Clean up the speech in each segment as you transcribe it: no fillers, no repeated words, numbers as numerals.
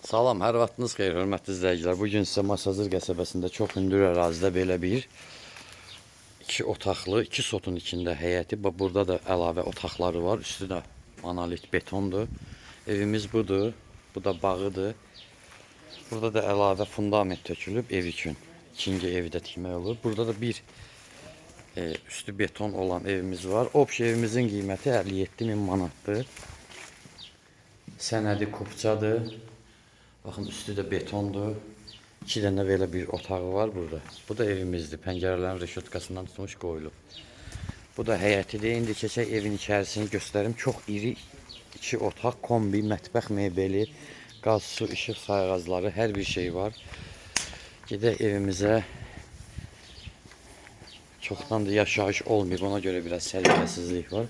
Salam, hər vaxtınız xeyir, hörmətli izləyicilər. Bugün sizə Masazır qəsəbəsində çox hündür ərazidə belə bir iki otaqlı, iki sotun içində həyəti. Burada da əlavə otaqları var. Üstü də monolit betondur. Evimiz budur. Bu da bağıdır. Burada da əlavə fundament tökülüb ev üçün. İkinci evi də tikmək olur. Burada da bir üstü beton olan evimiz var. Obş evimizin qiyməti 57.000 manatdır. Sənədi kupçadır. Baxın, üstü də betondur. İki dənə belə bir otağı var burada. Bu da evimizdir. Pəncərələrin reşotkasından tutmuş qoyulub. Bu da həyətidir. İndi keçək evin içərisini göstərim. Çox iri iki otaq, kombi, mətbəx mebeli, qaz, su, işıq sayğacları, hər bir şey var. Gedək evimizə. Çoxdan da yaşayış olmayıb, ona görə biraz səliqəsizlik var.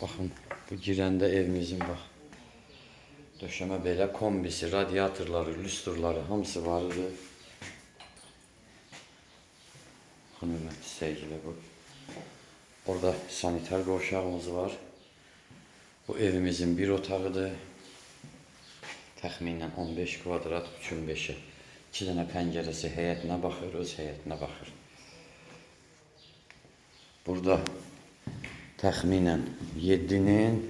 Baxın, bu girəndə evimizin bax. Döşəmə belə kombisi, radiatorları, lüstrları hamısı vardı. Hörmətli izləyicilər, bu. Orada sanitar qovşağımız var. Bu evimizin bir otağıdır. Təxminən 15 kvadrat, 3-ün 5-i. İki dənə pəncərəsi həyətinə baxır, öz həyətinə baxır. Burada təxminən 7-nin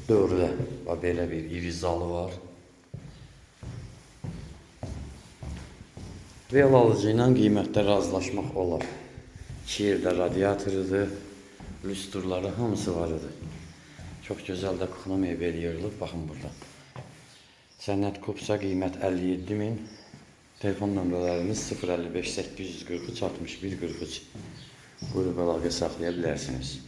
4-də belə bir iri zalı var. Vel alıcı ilə qiymətdə razılaşmaq olar. İki yerdə radiatorudur, lüstrları hamısı var idi. Çox gözəl də kuxna mebeli yığılıb, baxın burada. Sənət kupsa qiymət 57.000. Telefon nömrələrimiz 055 843 61 43. Buyurub əlaqə saxlaya bilərsiniz.